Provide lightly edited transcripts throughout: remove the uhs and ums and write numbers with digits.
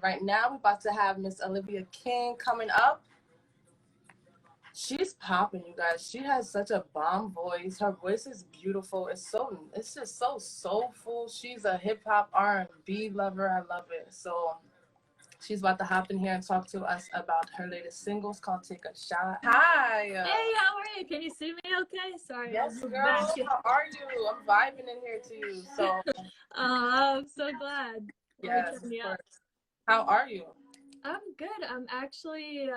right now we're about to have Miss Olivia King coming up. She's popping, you guys. She has such a bomb voice. Her voice is beautiful. It's just so soulful. She's a hip hop R&B lover. I love it. So she's about to hop in here and talk to us about her latest singles called Take a Shot. Hi. Hey, how are you? Can you see me okay? Sorry. Yes, girl. How are you? I'm vibing in here to you. So I'm so glad. yes, of course. How are you? I'm good. I'm actually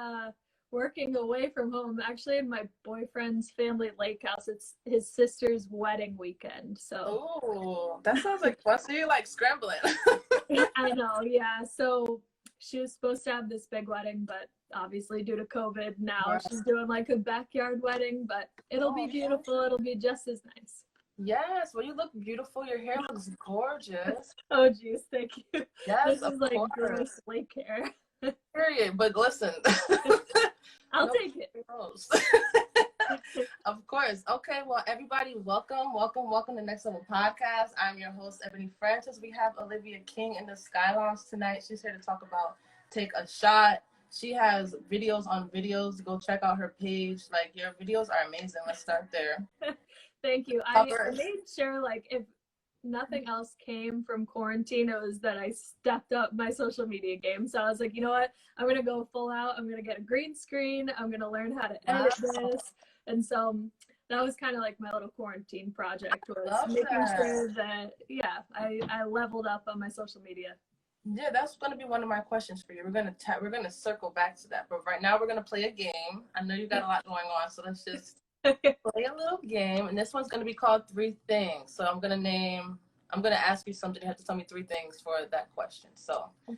working away from home. I'm actually in my boyfriend's family lake house. It's his sister's wedding weekend. So oh, that sounds like fun. So you're like scrambling. I know, yeah. So she was supposed to have this big wedding, but obviously due to COVID now she's doing like a backyard wedding, but it'll be beautiful. It'll be just as nice. Yes, well, you look beautiful. Your hair looks gorgeous. Oh, geez, thank you. Yes, this is like gross lake hair. Period. But listen, I'll take it. Of course. Okay, well, everybody, welcome to Next Level Podcast. I'm your host, Ebony Francis. We have Olivia King in the Skyy Lounge tonight. She's here to talk about Take a Shot. She has videos on videos. Go check out her page. Like, your videos are amazing. Let's start there. Thank you. I made sure, like, if nothing else came from quarantine, it was that I stepped up my social media game. So I was like, you know what? I'm going to go full out. I'm going to get a green screen. I'm going to learn how to edit this. And so that was kind of like my little quarantine project, was making sure that, I leveled up on my social media. Yeah, that's going to be one of my questions for you. We're going to circle back to that. But right now we're going to play a game. I know you got a lot going on, so let's just play a little game. And this one's going to be called Three Things. So I'm going to ask you something. You have to tell me three things for that question. So the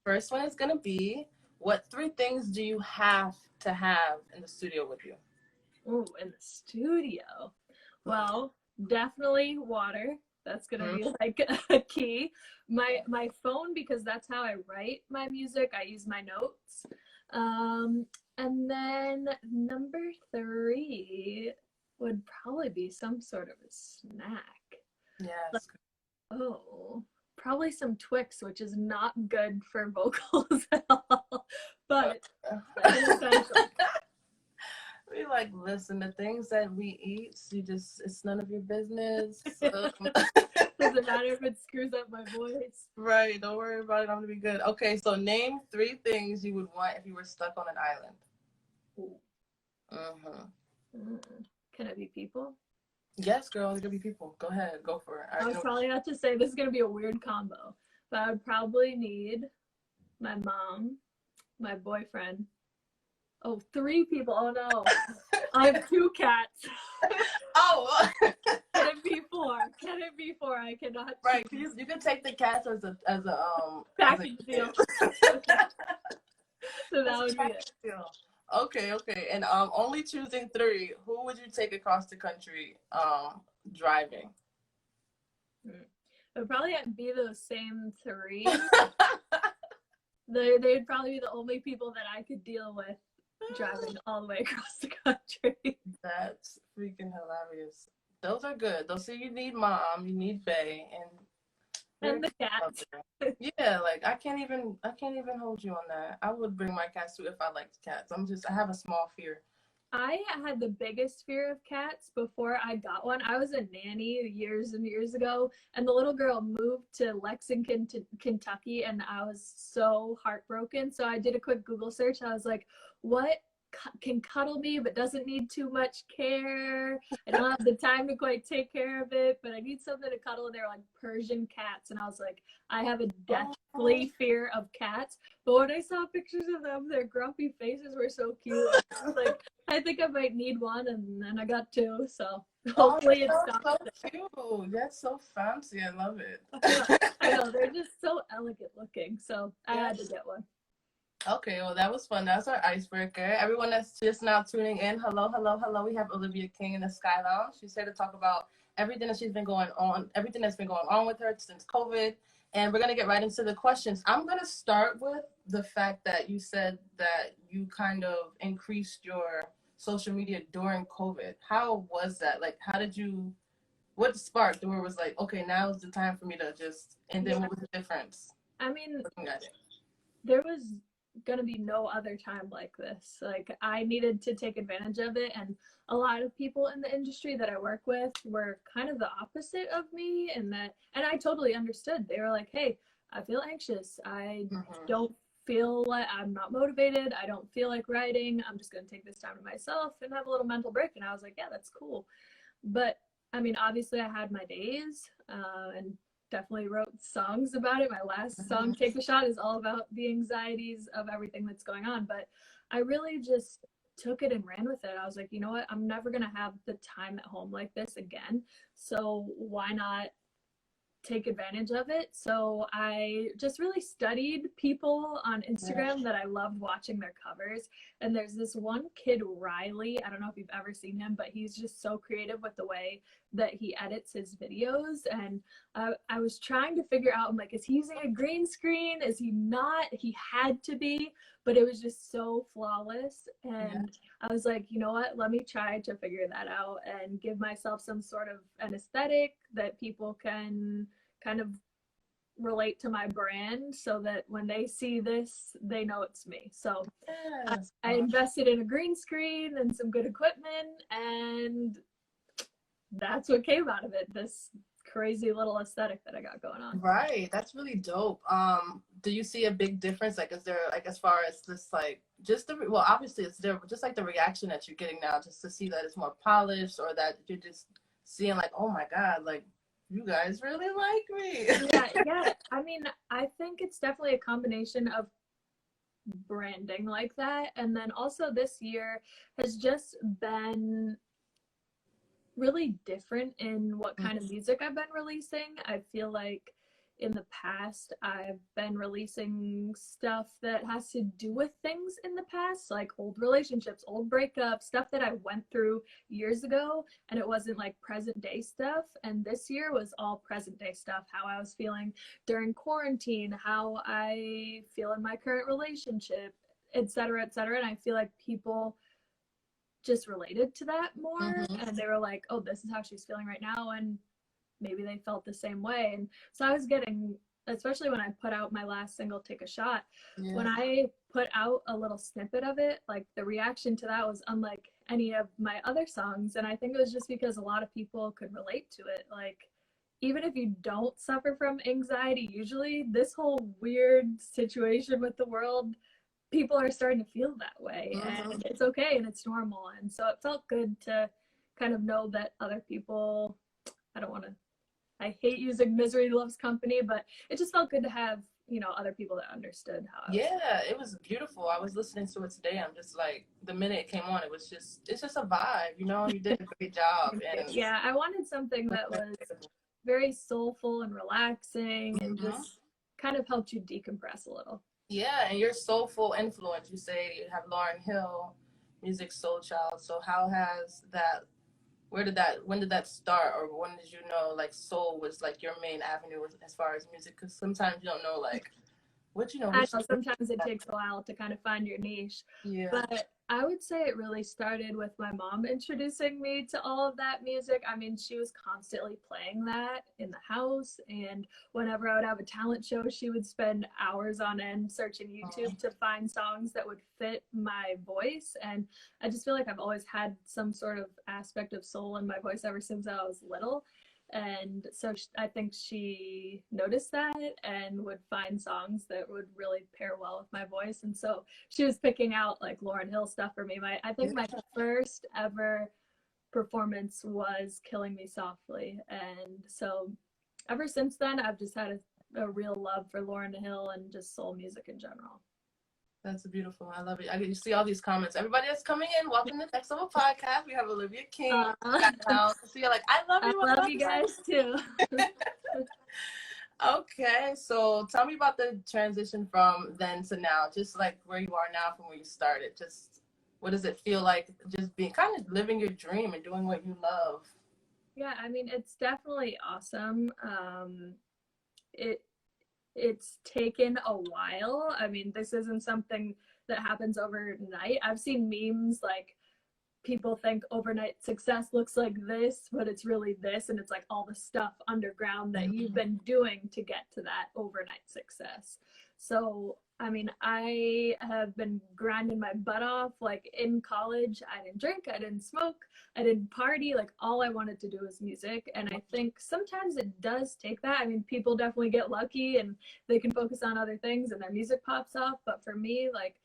first one is going to be, what three things do you have to have in the studio with you? Oh, in the studio. Well, definitely water. That's gonna be like a key. My phone, because that's how I write my music. I use my notes. And then number 3 would probably be some sort of a snack. Yes. Probably some Twix, which is not good for vocals at all. But it's essential. We like, listen, the things that we eat, it's none of your business. Doesn't matter if it screws up my voice. Right, don't worry about it. I'm gonna be good. Okay, so name 3 things you would want if you were stuck on an island. Can it be people? Yes, girl, it could be people. Go ahead, go for it. I was probably about to say this is gonna be a weird combo, but I would probably need my mom, my boyfriend. Oh, 3 people. Oh no. I have 2 cats. Oh. Can it be 4? Can it be 4? I cannot. Right. You can take the cats as a package deal. So that would be it. Okay. And only choosing 3. Who would you take across the country driving? It would probably be those same 3. They'd probably be the only people that I could deal with driving all the way across the country. That's freaking hilarious. Those are good. So you need mom, you need Bae, and the cats. Yeah, like I can't even hold you on that. I would bring my cats too if I liked cats. I have a small fear. I had the biggest fear of cats before I got one. I was a nanny years and years ago, and the little girl moved to Lexington, Kentucky, and I was so heartbroken. So I did a quick Google search. I was like, what can cuddle me but doesn't need too much care? I don't have the time to quite take care of it, but I need something to cuddle. And they're like Persian cats, and I was like, I have a deathly fear of cats. But when I saw pictures of them, their grumpy faces were so cute. I was like, I think I might need one, and then I got 2, so hopefully it stops. So cute. That's so fancy. I love it. I know, they're just so elegant looking, so I had to get one. Okay, well, that was fun. That's our icebreaker. Everyone that's just now tuning in, hello. We have Olivia King in the Skyy Lounge. She's here to talk about everything that's been going on with her since COVID. And we're going to get right into the questions. I'm going to start with the fact that you said that you kind of increased your social media during COVID. How was that? Like, what sparked where it was like, okay, now is the time for me to just, and then what was the difference? I mean, there was gonna be no other time like this. Like, I needed to take advantage of it, and a lot of people in the industry that I work with were kind of the opposite of me, and I totally understood. They were like, "Hey, I feel anxious. I don't feel like, I'm not motivated. I don't feel like writing. I'm just gonna take this time to myself and have a little mental break." And I was like, "Yeah, that's cool." But I mean, obviously, I had my days, and definitely wrote songs about it. My last song, Take a Shot, is all about the anxieties of everything that's going on. But I really just took it and ran with it. I was like, you know what? I'm never going to have the time at home like this again. So why not take advantage of it? So I just really studied people on Instagram that I loved watching their covers. And there's this one kid, Riley. I don't know if you've ever seen him, but he's just so creative with the way that he edits his videos. And I was trying to figure out, I'm like, is he using a green screen? Is he not? He had to be, but it was just so flawless. And I was like, you know what? Let me try to figure that out and give myself some sort of an aesthetic that people can kind of relate to my brand, so that when they see this, they know it's me. So I invested in a green screen and some good equipment, and that's what came out of it, this crazy little aesthetic that I got going on. Right, that's really dope. Do you see a big difference? Like, is there, like, as far as this, like, just the, well, obviously it's there, but just like the reaction that you're getting now, just to see that it's more polished, or that you're just seeing like, oh my God, like, you guys really like me. Yeah. I mean, I think it's definitely a combination of branding like that, and then also this year has just been really different in what kind of music I've been releasing. I feel like in the past I've been releasing stuff that has to do with things in the past, like old relationships, old breakups, stuff that I went through years ago, and it wasn't like present day stuff. And this year was all present day stuff, how I was feeling during quarantine, how I feel in my current relationship, etc., etc. And I feel like people just related to that more, and they were like, oh, this is how she's feeling right now, and maybe they felt the same way. And so I was getting, especially when I put out my last single, Take a Shot, when I put out a little snippet of it, like the reaction to that was unlike any of my other songs. And I think it was just because a lot of people could relate to it. Like, even if you don't suffer from anxiety, usually this whole weird situation with the world, people are starting to feel that way, and it's okay and it's normal. And so it felt good to kind of know that other people, I don't want to, I hate using misery loves company, but it just felt good to have, you know, other people that understood how I was. Yeah, it was beautiful. I was listening to it today. I'm just like, the minute it came on, it was just, it's just a vibe, you know. You did a great job. And yeah, I wanted something that was very soulful and relaxing, and just kind of helped you decompress a little. Yeah, and your soulful influence, you say you have Lauryn Hill, music soul child. So how has that, when did that start, or when did you know like soul was like your main avenue as far as music? Because sometimes you don't know like what, you know. I know sometimes it takes a while to kind of find your niche. Yeah. But I would say it really started with my mom introducing me to all of that music. I mean, she was constantly playing that in the house, and whenever I would have a talent show, she would spend hours on end searching YouTube to find songs that would fit my voice. And I just feel like I've always had some sort of aspect of soul in my voice ever since I was little. And so I think she noticed that and would find songs that would really pair well with my voice. And so she was picking out like Lauryn Hill stuff for me. I think my first ever performance was Killing Me Softly. And so ever since then, I've just had a real love for Lauryn Hill and just soul music in general. That's beautiful. I love it. You see all these comments. Everybody that's coming in, welcome to Next Level Podcast. We have Olivia King. So you're like, I love you. I love you guys too. Okay, so tell me about the transition from then to now, just like where you are now from where you started. Just what does it feel like, just being kind of living your dream and doing what you love? Yeah, I mean, it's definitely awesome. It's taken a while. I mean, this isn't something that happens overnight. I've seen memes like people think overnight success looks like this, but it's really this, and it's like all the stuff underground that you've been doing to get to that overnight success. So I mean, I have been grinding my butt off. Like in college, I didn't drink, I didn't smoke, I didn't party. Like all I wanted to do was music. And I think sometimes it does take that. I mean, people definitely get lucky and they can focus on other things and their music pops off. But for me, like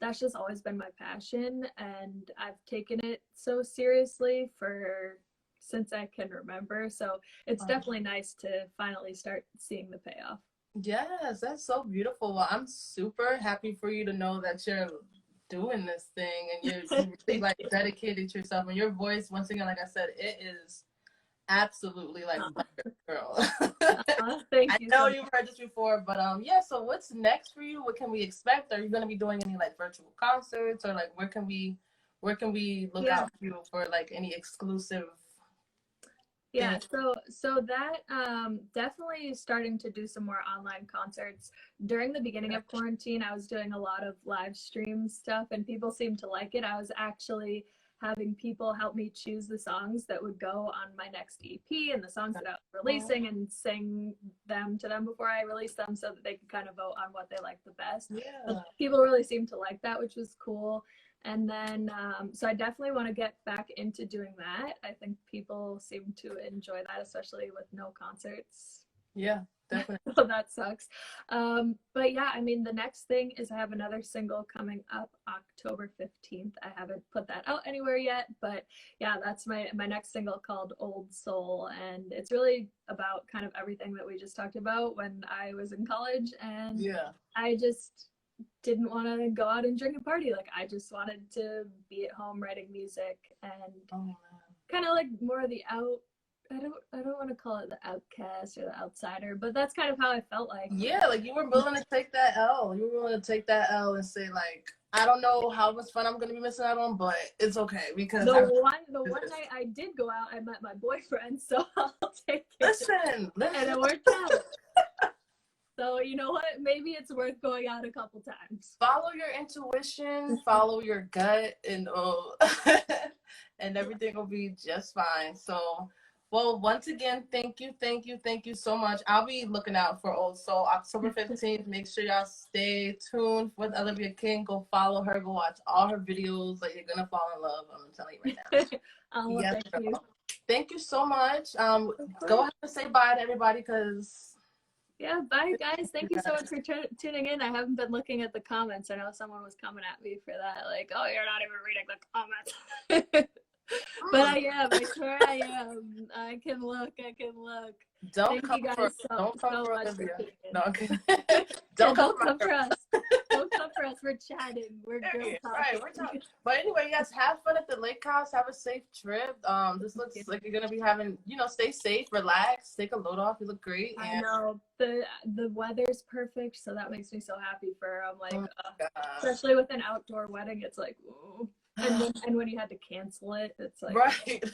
that's just always been my passion. And I've taken it so seriously for since I can remember. So it's definitely nice to finally start seeing the payoff. Yes, that's so beautiful. Well, I'm super happy for you to know that you're doing this thing and you really like dedicated yourself. And your voice, once again, like I said, it is absolutely like butter, girl. Thank I you. know you've heard this before, but yeah. So what's next for you? What can we expect? Are you going to be doing any like virtual concerts, or like where can we look out for you for like any exclusive? Yeah, so that definitely starting to do some more online concerts. During the beginning of quarantine, I was doing a lot of live stream stuff and people seemed to like it. I was actually having people help me choose the songs that would go on my next EP and the songs that I was releasing and sing them to them before I release them so that they could kind of vote on what they like the best. Yeah. People really seemed to like that, which was cool. And then, so I definitely want to get back into doing that. I think people seem to enjoy that, especially with no concerts. Yeah, definitely. So that sucks. But yeah, I mean, the next thing is I have another single coming up October 15th. I haven't put that out anywhere yet, but yeah, that's my next single called Old Soul. And it's really about kind of everything that we just talked about when I was in college. And I just didn't want to go out and drink and party. Like I just wanted to be at home writing music and kind of like more of the I don't want to call it the outcast or the outsider, but that's kind of how I felt like. Yeah, like you were willing to take that L. You were willing to take that L and say like, I don't know how much fun I'm gonna be missing out on, but it's okay because the one night I did go out, I met my boyfriend, so I'll take it. Listen. And it worked out. So you know what? Maybe it's worth going out a couple times. Follow your intuition, follow your gut, and and everything will be just fine. So, well, once again, thank you so much. I'll be looking out for Old Soul October 15th. Make sure y'all stay tuned with Olivia King. Go follow her. Go watch all her videos. Like you're gonna fall in love. I'm telling you right now. Yes, thank you. Thank you so much. Go ahead and say bye to everybody because. Yeah, bye guys. Thank you so much for tuning in. I haven't been looking at the comments. I know someone was coming at me for that. Like, oh, you're not even reading the comments. But I am. I swear I am. I can look. Don't come for Olivia. No, okay. Don't come for us. Don't come for us. We're chatting. We're girl talking. Right, we're talking. But anyway, yes, have fun at the lake house. Have a safe trip. This looks like you're gonna be having, stay safe, relax, take a load off. You look great. I know the weather's perfect, so that makes me so happy for her. I'm like, especially with an outdoor wedding, it's like, ooh. And when you had to cancel it, it's like right.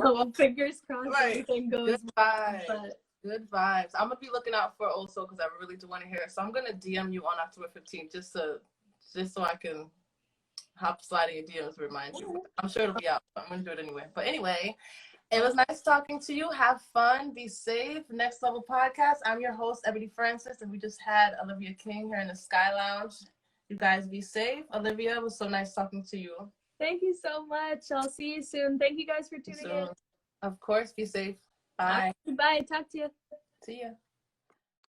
So fingers crossed everything goes well. Good vibes. I'm gonna be looking out for also because I really do want to hear it. So I'm gonna DM you on October 15th just so I can hop sliding your DMs to remind you. I'm sure it'll be out. But I'm gonna do it anyway. But anyway, it was nice talking to you. Have fun. Be safe. Next Level Podcast. I'm your host, Ebony Francis, and we just had Olivia King here in the Skyy Lounge. You guys be safe. Olivia, it was so nice talking to you. Thank you so much. I'll see you soon. Thank you guys for tuning in. Of course. Be safe. Bye. Bye. Talk to you. See ya.